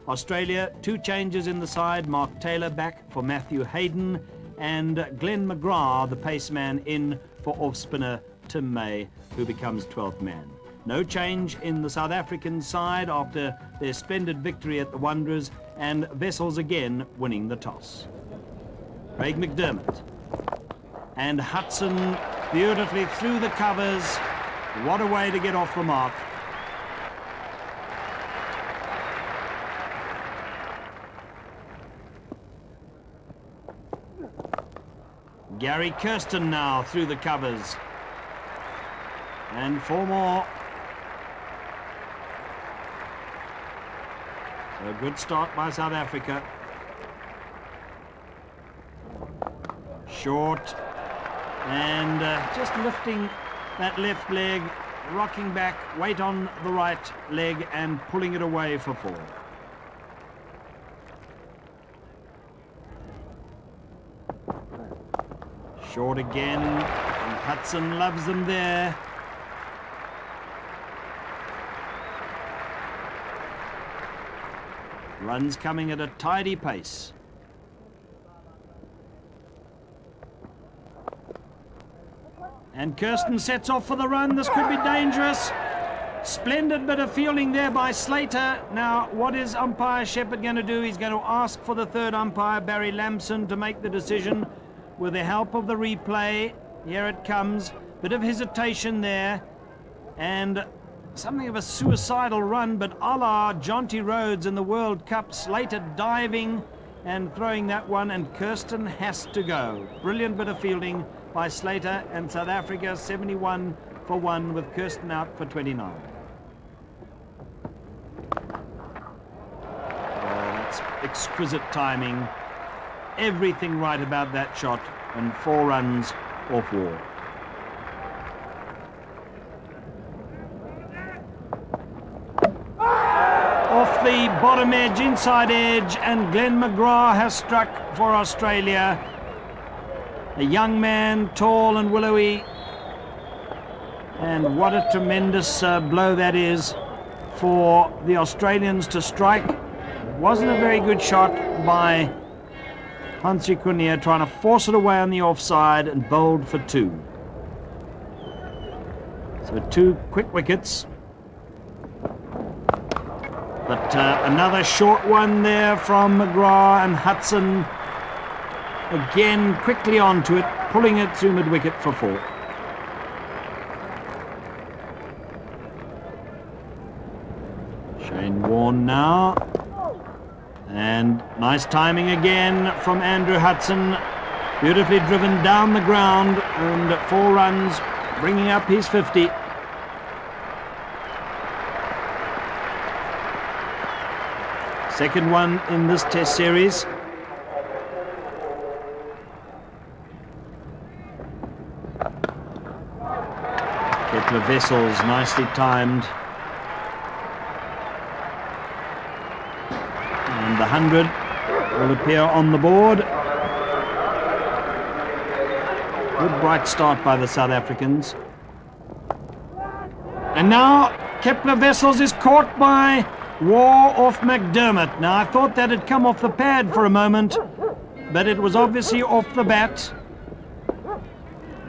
Australia, 2 changes in the side. Mark Taylor back for Matthew Hayden, and Glenn McGrath, the paceman, in for off-spinner Tim May, who becomes 12th man. No change in the South African side after their splendid victory at the Wanderers, and Wessels again winning the toss. Craig McDermott and Hudson beautifully through the covers. What a way to get off the mark. Gary Kirsten now through the covers. And 4 more. So a good start by South Africa. Short. And just lifting that left leg, rocking back, weight on the right leg and pulling it away for 4. Short again, and Hudson loves them there. Runs coming at a tidy pace. And Kirsten sets off for the run. This could be dangerous. Splendid bit of fielding there by Slater. Now, what is umpire Shepherd going to do? He's going to ask for the 3rd umpire, Barry Lamson, to make the decision with the help of the replay. Here it comes. Bit of hesitation there. And something of a suicidal run, but a la Jonty Rhodes in the World Cup. Slater diving and throwing that one, and Kirsten has to go. Brilliant bit of fielding by Slater, and South Africa 71 for 1 with Kirsten out for 29. That's exquisite timing. Everything right about that shot, and 4 runs off War. Off the bottom edge, inside edge, and Glenn McGrath has struck for Australia. A young man, tall and willowy, and what a tremendous blow that is for the Australians to strike. Wasn't a very good shot by Hansi Cronje, trying to force it away on the offside, and bowled for 2. So 2 quick wickets. But another short one there from McGrath, and Hudson again quickly onto it, pulling it through mid-wicket for 4. Shane Warne now. And nice timing again from Andrew Hudson. Beautifully driven down the ground, and 4 runs, bringing up his 50. Second one in this Test series. Kepler Wessels nicely timed. And the 100 will appear on the board. Good bright start by the South Africans. And now Kepler Wessels is caught by War off McDermott. Now, I thought that had come off the pad for a moment, but it was obviously off the bat.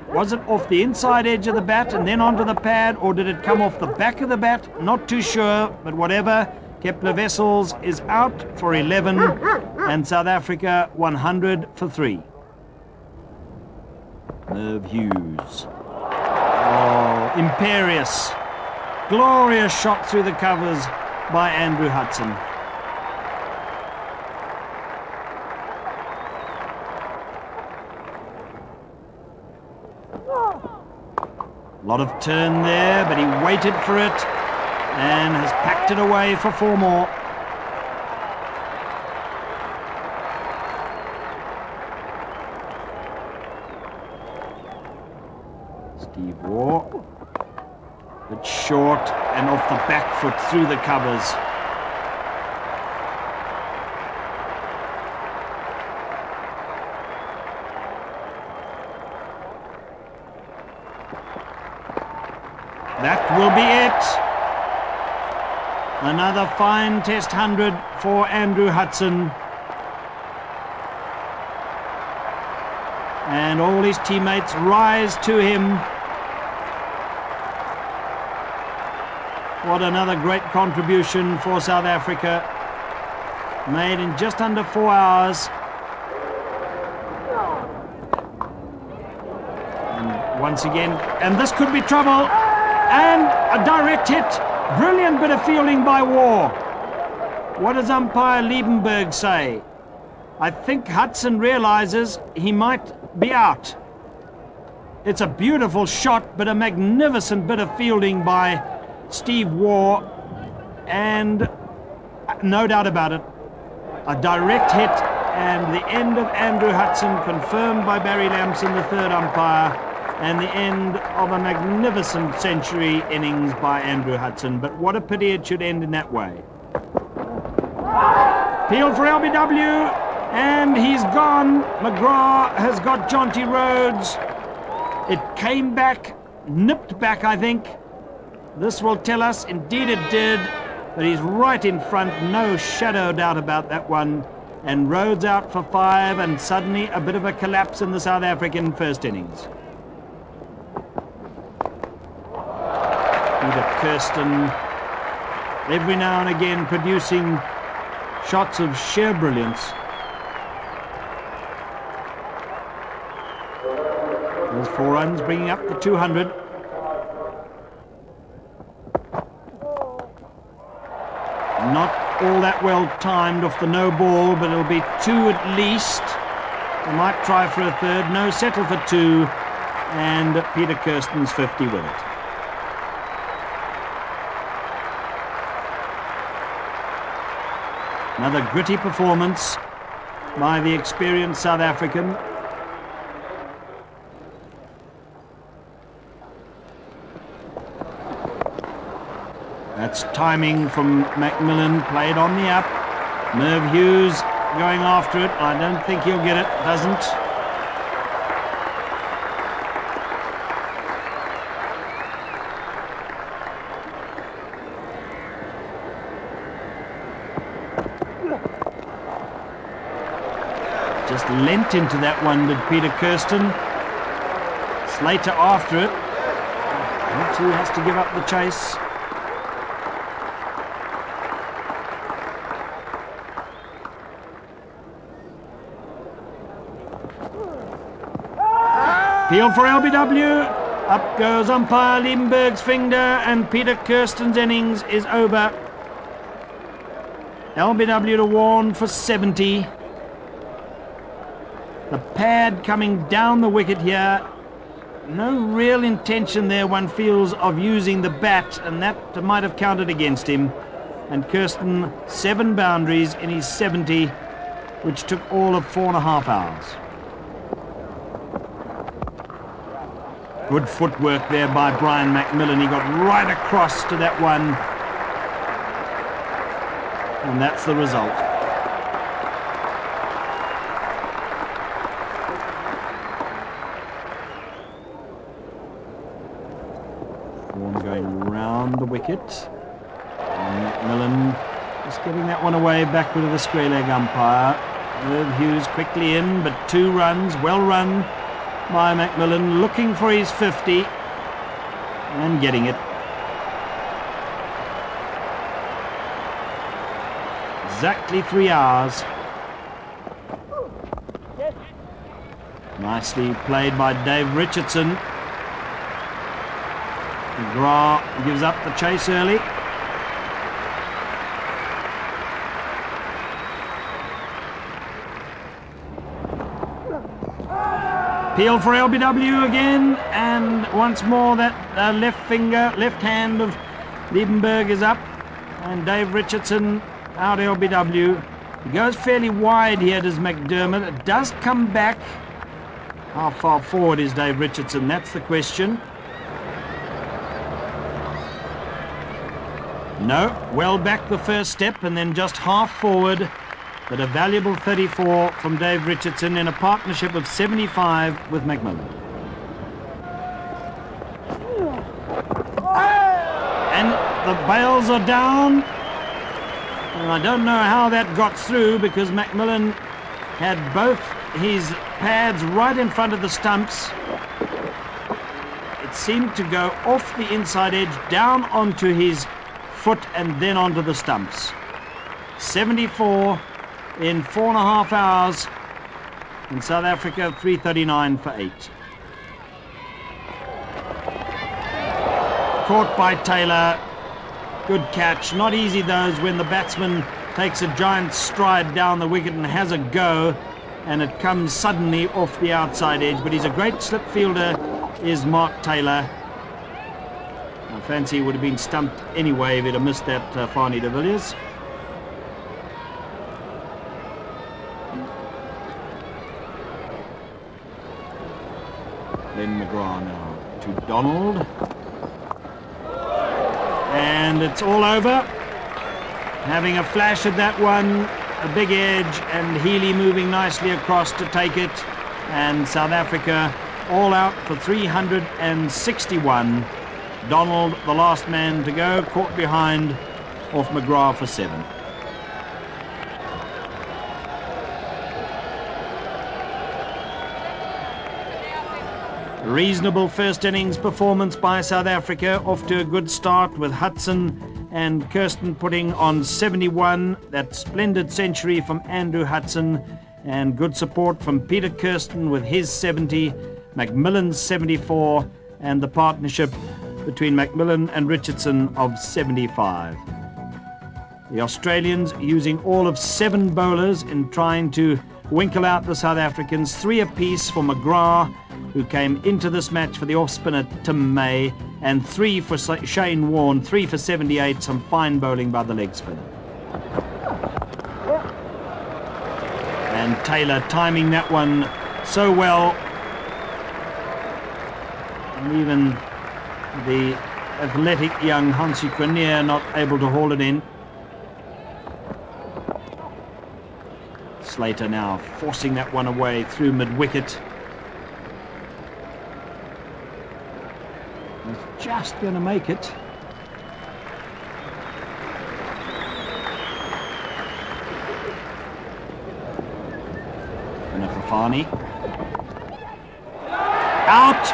Was it off the inside edge of the bat and then onto the pad, or did it come off the back of the bat? Not too sure, but whatever. Kepler Wessels is out for 11, and South Africa 100 for 3. Merv Hughes. Oh, imperious. Glorious shot through the covers by Andrew Hudson. A lot of turn there, but he waited for it and has packed it away for 4 more. Steve Waugh. It's short and off the back foot through the covers. That will be it. Another fine test 100 for Andrew Hudson. And all his teammates rise to him. What another great contribution for South Africa, made in just under 4 hours. And once again, and this could be trouble, and a direct hit. Brilliant bit of fielding by Waugh. What does umpire Liebenberg say? I think Hudson realizes he might be out. It's a beautiful shot, but a magnificent bit of fielding by Steve Waugh, and no doubt about it, a direct hit, and the end of Andrew Hudson, confirmed by Barry Lamson, the third umpire, and the end of a magnificent century innings by Andrew Hudson. But what a pity it should end in that way. Field for LBW, and he's gone. McGrath has got Jonty Rhodes. It came back, nipped back, I think. This will tell us, indeed it did, but he's right in front, no shadow doubt about that one. And Rhodes out for 5, and suddenly a bit of a collapse in the South African first innings. Peter Kirsten, every now and again producing shots of sheer brilliance. There's 4 runs, bringing up the 200. Not all that well timed off the no ball, but it'll be 2 at least. They might try for a third. No, settle for 2. And Peter Kirsten's 50 with it. Another gritty performance by the experienced South African. That's timing from McMillan, played on the up. Merv Hughes going after it. I don't think he'll get it, doesn't. Just leant into that one, did Peter Kirsten. Slater after it. Not who has to give up the chase. Field for LBW. Up goes umpire Liebenberg's finger, and Peter Kirsten's innings is over. LBW to Warne for 70. The pad coming down the wicket here. No real intention there, one feels, of using the bat, and that might have counted against him. And Kirsten, 7 boundaries in his 70, which took all of 4.5 hours. Good footwork there by Brian McMillan. He got right across to that one. And that's the result. Warne going round the wicket. And McMillan just getting that one away back with the square leg umpire. Merv Hughes quickly in, but 2 runs, well run by McMillan, looking for his 50 and getting it. Exactly 3 hours. Nicely played by Dave Richardson. McGrath gives up the chase early. Peel for LBW again, and once more that left hand of Liebenberg is up, and Dave Richardson out LBW. He goes fairly wide here, does McDermott. It does come back. How far forward is Dave Richardson? That's the question. No, well back the first step, and then just half forward. But a valuable 34 from Dave Richardson in a partnership of 75 with McMillan. And the bails are down, And I don't know how that got through because McMillan had both his pads right in front of the stumps. It seemed to go off the inside edge, down onto his foot and then onto the stumps. 74 in 4.5 hours. In South Africa, 3:39 for 8. Caught by Taylor. Good catch. Not easy those when the batsman takes a giant stride down the wicket and has a go, and it comes suddenly off the outside edge. But he's a great slip fielder, is Mark Taylor. I fancy he would have been stumped anyway if he'd have missed that Fanie de Villiers. Then McGrath now to Donald. And it's all over. Having a flash at that one, a big edge, and Healy moving nicely across to take it. And South Africa all out for 361. Donald, the last man to go, caught behind off McGrath for 7. Reasonable first innings performance by South Africa, off to a good start with Hudson and Kirsten putting on 71. That splendid century from Andrew Hudson, and good support from Peter Kirsten with his 70, McMillan's 74, and the partnership between McMillan and Richardson of 75. The Australians using all of 7 bowlers in trying to winkle out the South Africans, 3 apiece for McGrath, who came into this match for the off-spinner Tim May, and 3 for Shane Warne, 3 for 78, some fine bowling by the leg spinner. And Taylor timing that one so well. And even the athletic young Hansie Cronje not able to haul it in. Slater now forcing that one away through mid-wicket. He's just going to make it. Fanie. Out.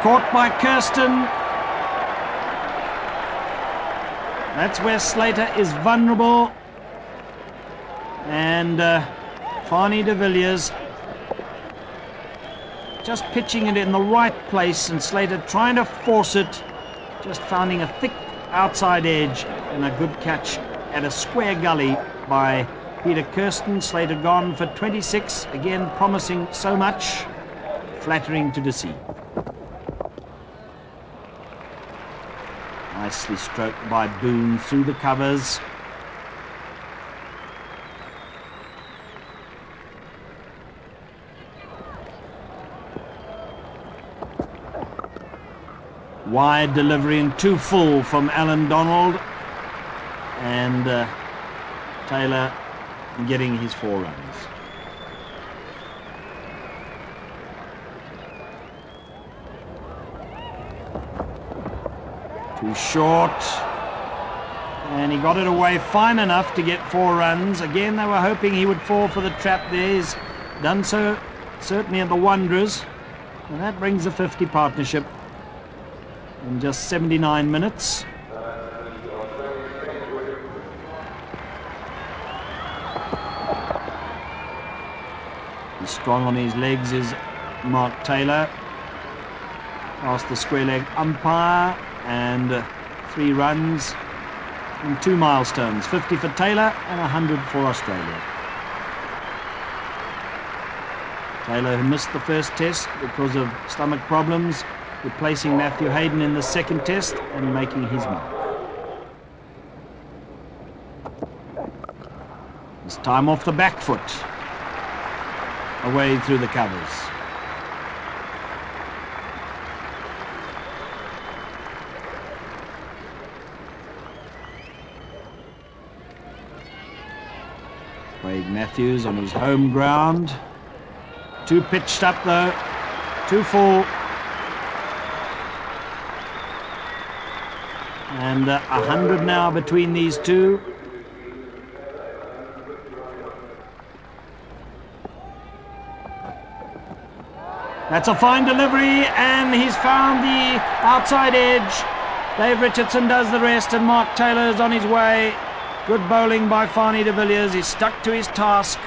Caught by Kirsten. That's where Slater is vulnerable. And Fanie de Villiers just pitching it in the right place, and Slater trying to force it, just finding a thick outside edge, and a good catch at a square gully by Peter Kirsten. Slater gone for 26, again promising so much, flattering to deceive. Nicely stroked by Boone through the covers. Wide delivery and too full from Alan Donald, and Taylor getting his 4 runs. Too short, and he got it away fine enough to get 4 runs. Again, they were hoping he would fall for the trap there. He's done so certainly at the Wanderers, and that brings the 50 partnership in just 79 minutes. Strong on his legs is Mark Taylor. Past the square leg umpire, and 3 runs and 2 milestones. 50 for Taylor and 100 for Australia. Taylor, who missed the first test because of stomach problems, replacing Matthew Hayden in the second test and making his mark. This time off the back foot. Away through the covers. Craig Matthews on his home ground. 2 pitched up though, 2 full. And 100 now between these two. That's a fine delivery, and he's found the outside edge. Dave Richardson does the rest, and Mark Taylor's on his way. Good bowling by Fanie de Villiers. He's stuck to his task.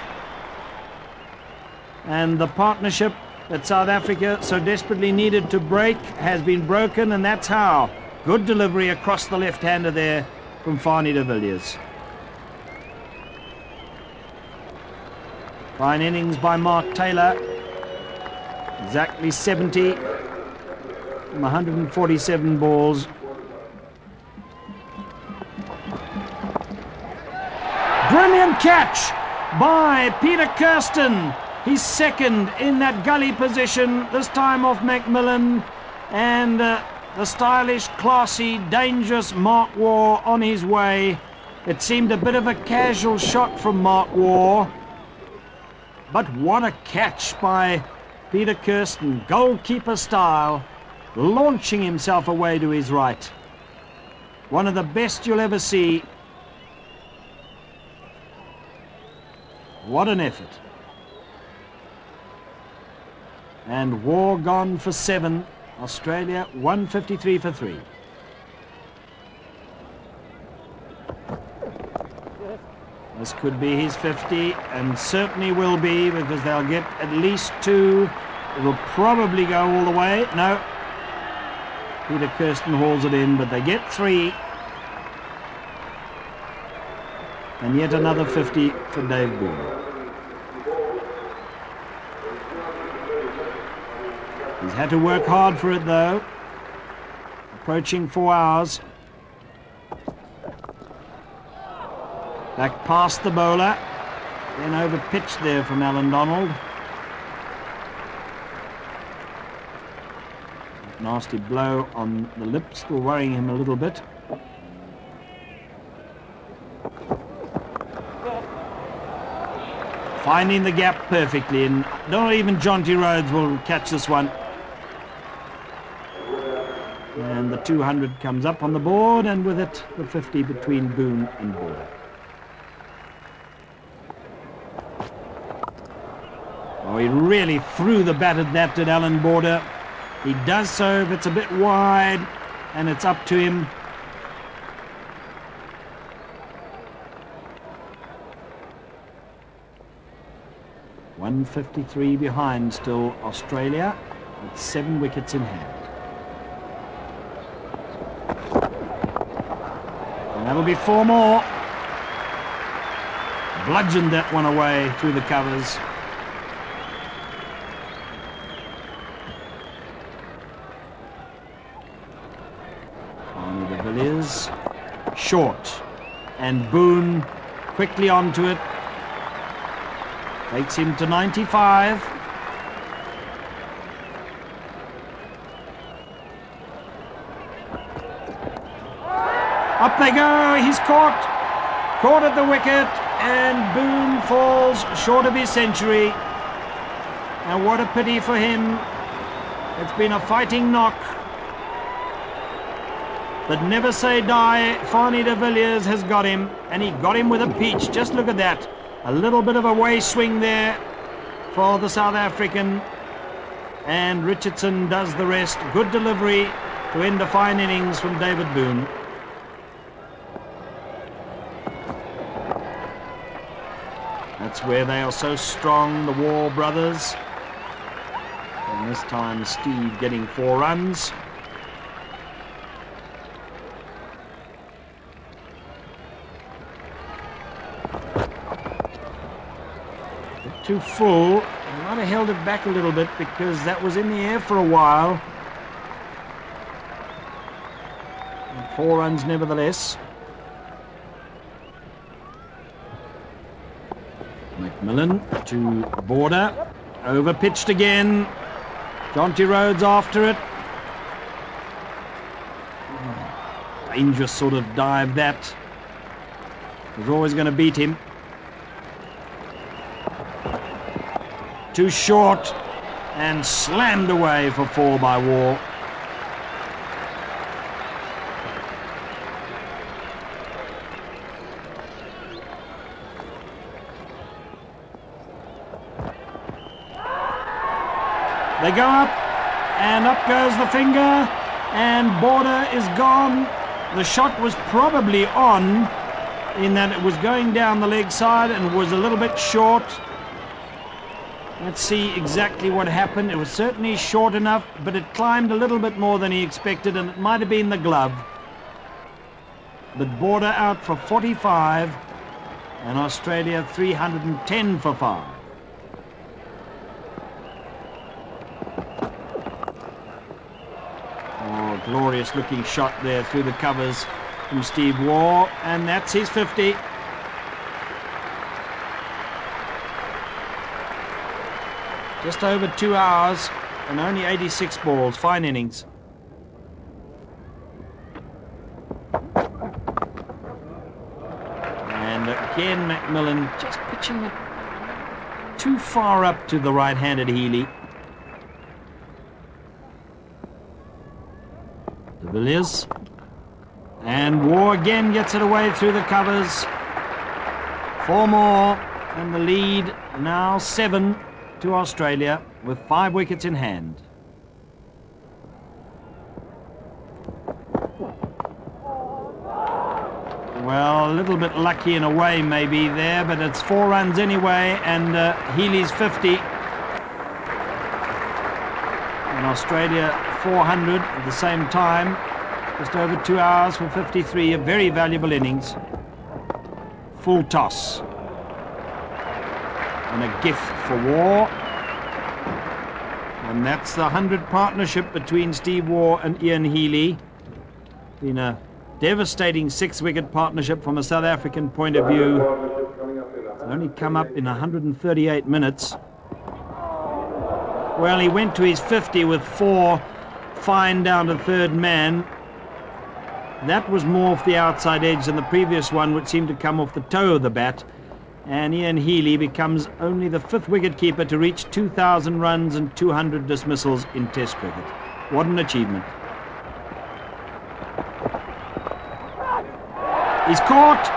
And the partnership that South Africa so desperately needed to break has been broken, and that's how. Good delivery across the left-hander there from Fanie de Villiers. Fine innings by Mark Taylor. Exactly 70 from 147 balls. Brilliant catch by Peter Kirsten. He's second in that gully position, this time off Macmillan. And the stylish, classy, dangerous Mark Waugh on his way. It seemed a bit of a casual shot from Mark Waugh. But what a catch by Peter Kirsten, goalkeeper style, launching himself away to his right. One of the best you'll ever see. What an effort. And Waugh gone for 7. Australia 153 for 3. This could be his 50, and certainly will be, because they'll get at least 2. It will probably go all the way. No. Peter Kirsten hauls it in, but they get 3. And yet another 50 for Dave Boone. He's had to work hard for it, though. Approaching 4 hours. Back past the bowler. Then over pitch there from Alan Donald. Nasty blow on the lip, still worrying him a little bit. Finding the gap perfectly, and not even Jonty Rhodes will catch this one. And the 200 comes up on the board, and with it the 50 between Boone and Border. Oh, he really threw the bat at that, did Alan Border. He does so if it's a bit wide, and it's up to him. .153 behind still Australia, with 7 wickets in hand. And that'll be 4 more. Bludgeoned that one away through the covers. Fanie de Villiers, short, and Boone quickly onto it. Takes him to 95. Up they go. He's caught at the wicket, and Boone falls short of his century. And what a pity for him. It's been a fighting knock. But never say die. Fanie de Villiers has got him, and he got him with a peach. Just look at that. A little bit of a way swing there for the South African, and Richardson does the rest. Good delivery to end a fine innings from David Boone. That's where they are so strong, the Waugh brothers. And this time Steve getting 4 runs. Too full. He might have held it back a little bit because that was in the air for a while. And 4 runs nevertheless. Macmillan to Border. Over pitched again. Jonty Rhodes after it. Dangerous sort of dive that. Was always going to beat him. Too short, and slammed away for 4 by Waugh. They go up, and up goes the finger, and Border is gone. The shot was probably on, in that it was going down the leg side and was a little bit short. Let's see exactly what happened. It was certainly short enough, but it climbed a little bit more than he expected, and it might have been the glove. But Border out for 45, and Australia 310 for 5. Oh, glorious looking shot there through the covers from Steve Waugh, and that's his 50. Just over 2 hours and only 86 balls. Fine innings. And again McMillan just pitching it too far up to the right-handed Healy. De Villiers. And Waugh again gets it away through the covers. 4 more, and the lead now 7 to Australia with 5 wickets in hand. Well, a little bit lucky in a way maybe there, but it's 4 runs anyway, and Healy's 50. And Australia 400 at the same time. Just over 2 hours for 53, a very valuable innings. Full toss. And a gift for Waugh. And that's the 100 partnership between Steve Waugh and Ian Healy. Been a devastating 6-wicket partnership from a South African point of view. It's only come up in 138 minutes. Well, he went to his 50 with 4 fine down to third man. That was more off the outside edge than the previous one, which seemed to come off the toe of the bat. And Ian Healy becomes only the 5th wicketkeeper to reach 2,000 runs and 200 dismissals in Test cricket. What an achievement. He's caught.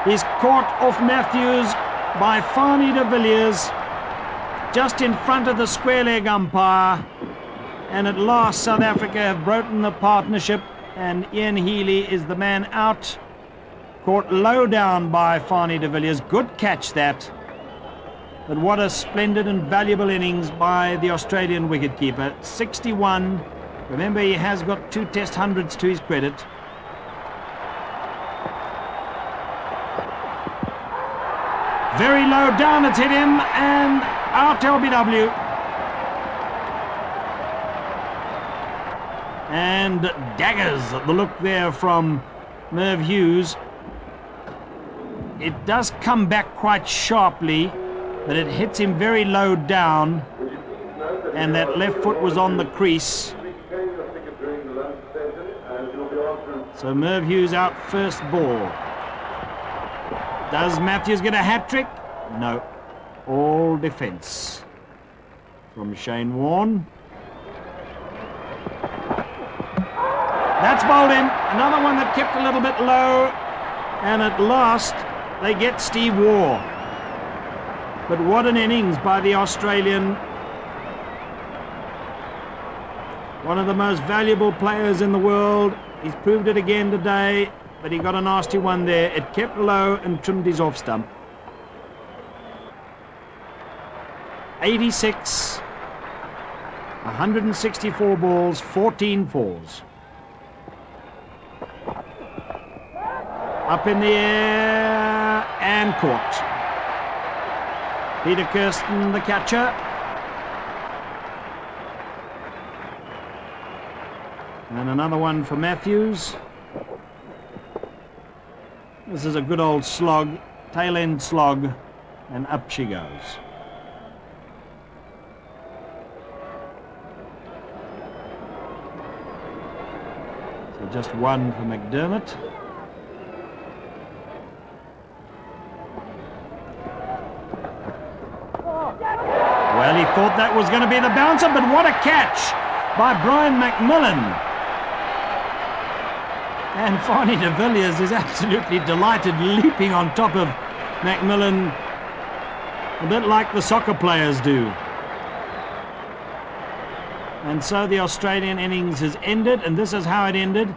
He's caught off Matthews by Fanie de Villiers, just in front of the square leg umpire. And at last South Africa have broken the partnership, and Ian Healy is the man out. Caught low down by Fanie de Villiers. Good catch that. But what a splendid and valuable innings by the Australian wicketkeeper. 61. Remember, he has got 2 Test hundreds to his credit. Very low down, it's hit him, and out LBW. And daggers, the look there from Merv Hughes. It does come back quite sharply, but it hits him very low down, and that left foot was on the crease. So Merv Hughes out first ball. Does Matthews get a hat-trick? No. All defence from Shane Warne. That's bowled in. Another one that kept a little bit low, and at last they get Steve Waugh. But what an innings by the Australian. One of the most valuable players in the world. He's proved it again today, but he got a nasty one there. It kept low and trimmed his off stump. 86, 164 balls, 14 fours. Up in the air and caught. Peter Kirsten, the catcher. And another one for Matthews. This is a good old slog, tail end slog, and up she goes. So just one for McDermott. Well, he thought that was going to be the bouncer, but what a catch by Brian McMillan. And Fanie de Villiers is absolutely delighted, leaping on top of McMillan, a bit like the soccer players do. And so the Australian innings has ended, and this is how it ended.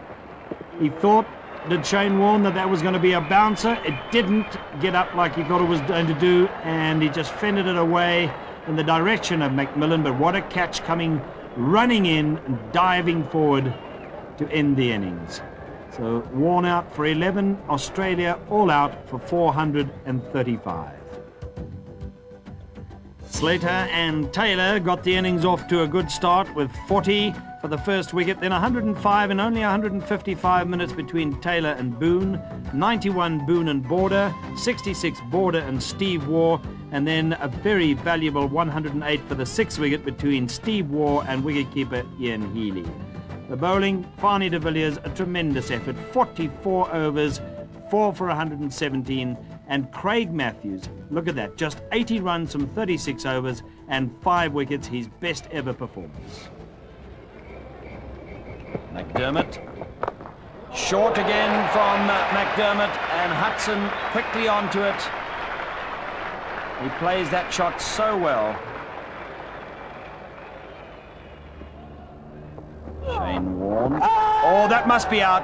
He thought, did Shane Warne, that was going to be a bouncer. It didn't get up like he thought it was going to do, and he just fended it away in the direction of McMillan. But what a catch, coming running in and diving forward to end the innings. So Warne out for 11, Australia all out for 435. Slater and Taylor got the innings off to a good start with 40 for the first wicket, then 105 in only 155 minutes between Taylor and Boone, 91 Boone and Border, 66 Border and Steve Waugh, and then a very valuable 108 for the sixth wicket between Steve Waugh and wicketkeeper Ian Healy. The bowling, Fani de Villiers, a tremendous effort, 44 overs, 4 for 117, and Craig Matthews, look at that, just 80 runs from 36 overs and 5 wickets, his best ever performance. McDermott, short again from McDermott, and Hudson quickly onto it. He plays that shot so well. Shane Warne. Oh, that must be out.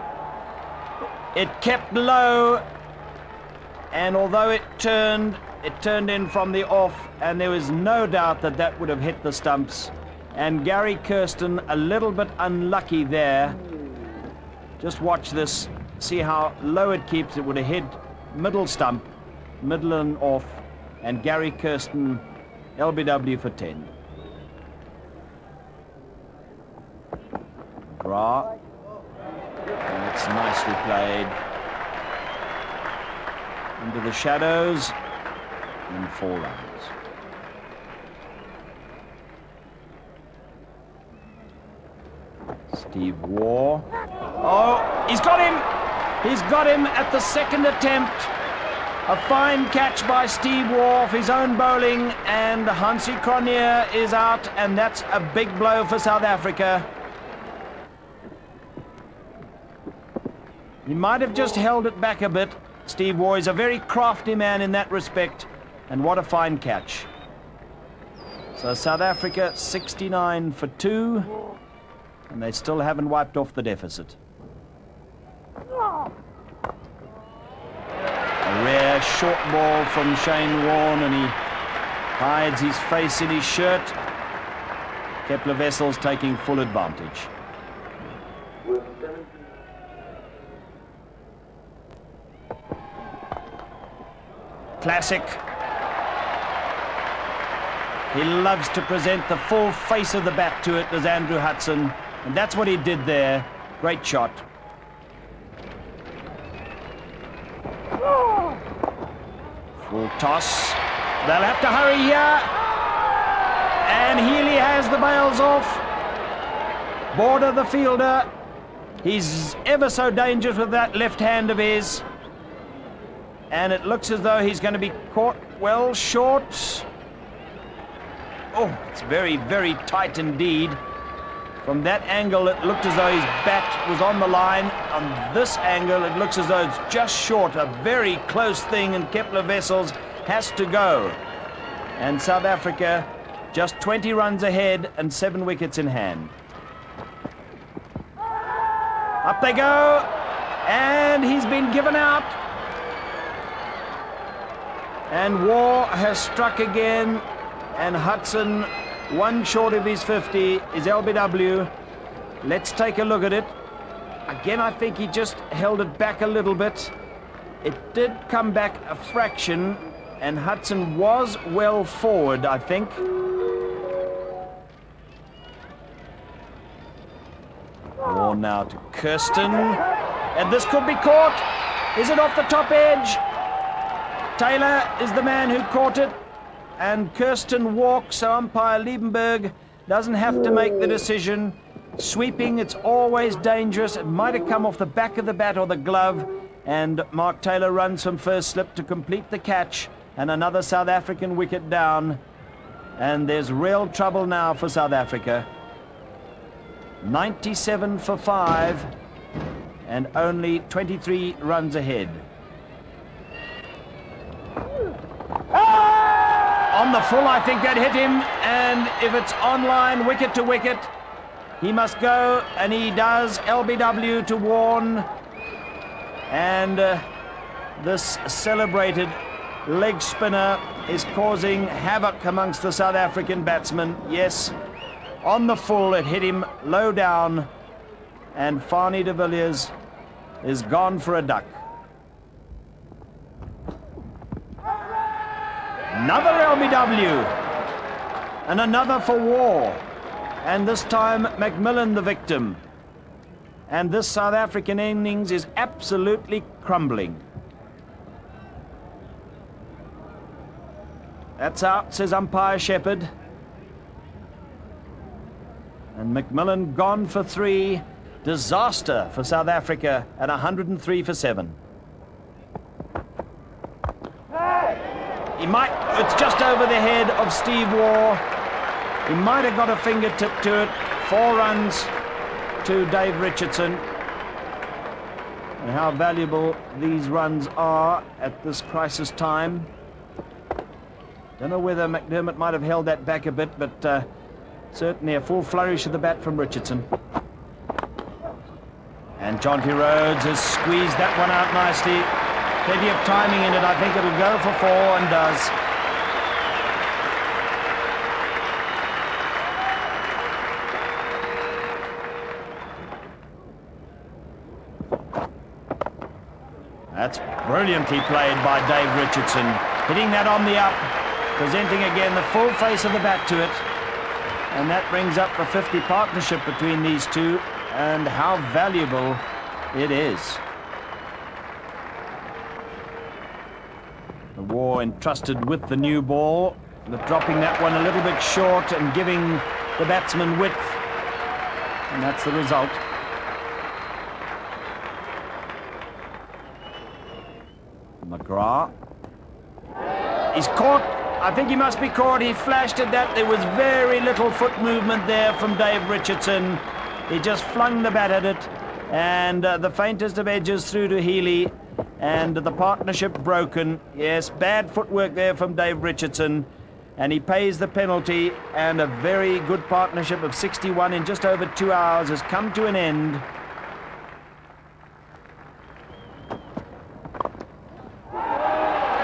It kept low, and although it turned in from the off, and there was no doubt that that would have hit the stumps. And Gary Kirsten a little bit unlucky there. Just watch this, see how low it keeps. It would have hit middle stump, middle and off, and Gary Kirsten LBW for 10. Bra, and it's nicely played into the shadows, and 4 runs. Steve Waugh. Oh, he's got him! He's got him at the second attempt. A fine catch by Steve Waugh off his own bowling, and Hansie Cronje is out, and that's a big blow for South Africa. He might have just held it back a bit. Steve Waugh is a very crafty man in that respect, and what a fine catch. So South Africa 69 for 2. And they still haven't wiped off the deficit. A rare short ball from Shane Warne, and he hides his face in his shirt. Kepler Wessels taking full advantage. Classic. He loves to present the full face of the bat to it, does Andrew Hudson. And that's what he did there. Great shot. Full toss. They'll have to hurry here. And Healy has the bails off. Border, the fielder. He's ever so dangerous with that left hand of his. And it looks as though he's going to be caught well short. Oh, it's very, very tight indeed. From that angle, it looked as though his bat was on the line. On this angle, it looks as though it's just short. A very close thing, and Kepler Wessels has to go. And South Africa just 20 runs ahead and 7 wickets in hand. Up they go, and he's been given out. And Waugh has struck again, and Hudson, 1 short of his 50, is LBW. Let's take a look at it. Again, I think he just held it back a little bit. It did come back a fraction, and Hudson was well forward, I think. Waugh now to Kirsten, and this could be caught. Is it off the top edge? Taylor is the man who caught it, and Kirsten walks, so umpire Liebenberg doesn't have to make the decision. Sweeping, it's always dangerous. It might have come off the back of the bat or the glove, and Mark Taylor runs from first slip to complete the catch, and another South African wicket down. And there's real trouble now for South Africa. 97 for 5, and only 23 runs ahead. On the full, I think that hit him, and if it's on line, wicket to wicket, He must go, and he does. LBW to Warne. And this celebrated leg spinner is causing havoc amongst the South African batsmen. Yes, on the full, it hit him low down, and Fanie de Villiers is gone for a duck. Another LBW, and another for War, and this time Macmillan the victim. And this South African innings is absolutely crumbling. That's out, says umpire Shepherd. And Macmillan gone for 3. Disaster for South Africa at 103 for 7. He might, it's just over the head of Steve Waugh. He might have got a fingertip to it. 4 runs to Dave Richardson. And how valuable these runs are at this crisis time. Don't know whether McDermott might have held that back a bit, but certainly a full flourish of the bat from Richardson. And Jonty Rhodes has squeezed that one out nicely. Plenty of timing in it. I think it'll go for 4, and does. That's brilliantly played by Dave Richardson. Hitting that on the up, presenting again the full face of the bat to it. And that brings up the 50 partnership between these two, and how valuable it is. The War entrusted with the new ball, but dropping that one a little bit short and giving the batsman width. And that's the result. McGrath. He's caught. I think he must be caught. He flashed at that. There was very little foot movement there from Dave Richardson. He just flung the bat at it. And the faintest of edges through to Healy. And the partnership broken. Yes, bad footwork there from Dave Richardson. And he pays the penalty. And a very good partnership of 61 in just over 2 hours has come to an end.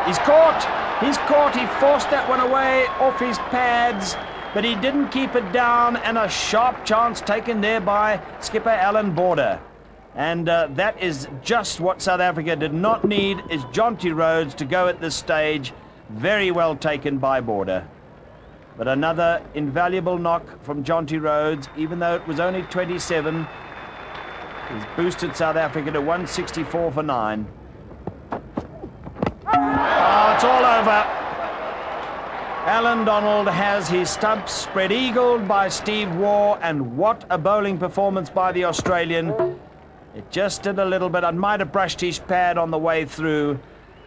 He's caught. He's caught. He forced that one away off his pads, but he didn't keep it down, and a sharp chance taken there by skipper Alan Border. And that is just what South Africa did not need, is Jonty Rhodes to go at this stage. Very well taken by Border. But another invaluable knock from Jonty Rhodes, even though it was only 27. He's boosted South Africa to 164 for 9. Oh, it's all over. Alan Donald has his stumps spread-eagled by Steve Waugh, and what a bowling performance by the Australian. It just did a little bit. I might have brushed his pad on the way through,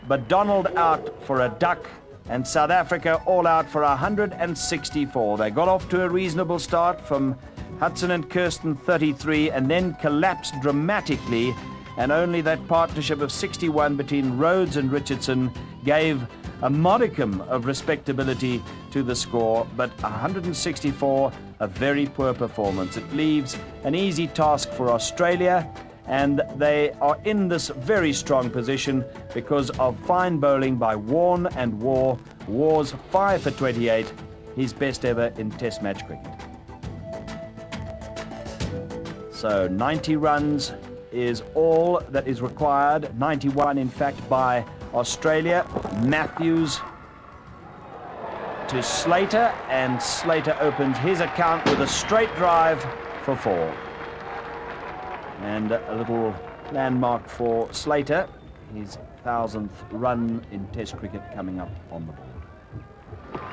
but Donald out for a duck, and South Africa all out for 164. They got off to a reasonable start from Hudson and Kirsten 33, and then collapsed dramatically. And only that partnership of 61 between Rhodes and Richardson gave a modicum of respectability to the score, but 164, a very poor performance. It leaves an easy task for Australia, and they are in this very strong position because of fine bowling by Warne and Waugh. Waugh's 5 for 28, his best ever in Test match cricket. So 90 runs is all that is required. 91, in fact, by Australia. Matthews to Slater, and Slater opens his account with a straight drive for 4. And a little landmark for Slater, his 1000th run in Test cricket coming up on the board.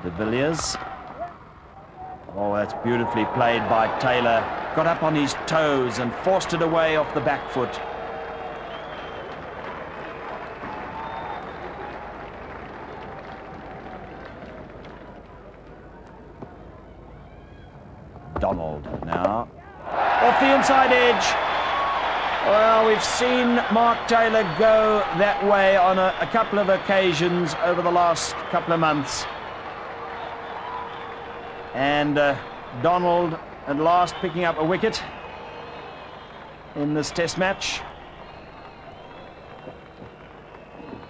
De Villiers. Oh, that's beautifully played by Taylor. Got up on his toes and forced it away off the back foot. Donald now. Off the inside edge. Well, we've seen Mark Taylor go that way on a couple of occasions over the last couple of months. And Donald at last picking up a wicket in this test match.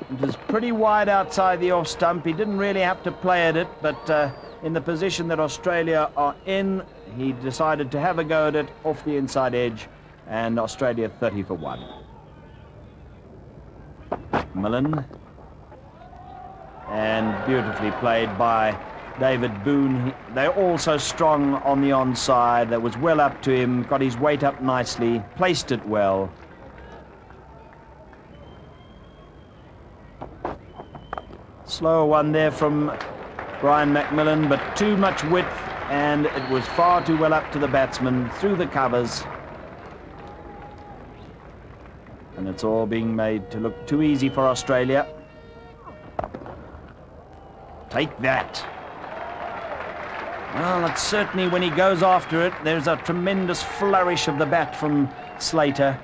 It was pretty wide outside the off stump. He didn't really have to play at it, but in the position that Australia are in, he decided to have a go at it off the inside edge, and Australia 30 for 1. Millen, and beautifully played by David Boone. They're also strong on the onside. That was well up to him, got his weight up nicely, placed it well. Slower one there from Brian McMillan, but too much width, and it was far too well up to the batsman through the covers. And it's all being made to look too easy for Australia. Take that. Well, it's certainly, when he goes after it, there's a tremendous flourish of the bat from Slater.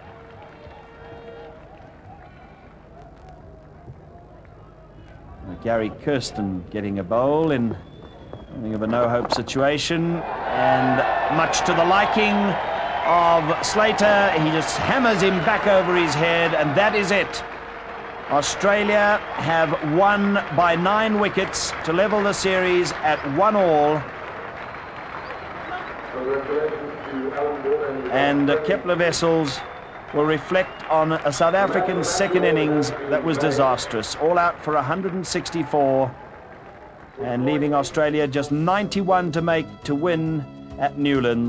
Gary Kirsten getting a bowl in something of a no-hope situation, and much to the liking of Slater, he just hammers him back over his head, and that is it. Australia have won by 9 wickets to level the series at 1-1. And Kepler Wessels will reflect on a South African second innings that was disastrous. All out for 164, and leaving Australia just 91 to make to win at Newlands.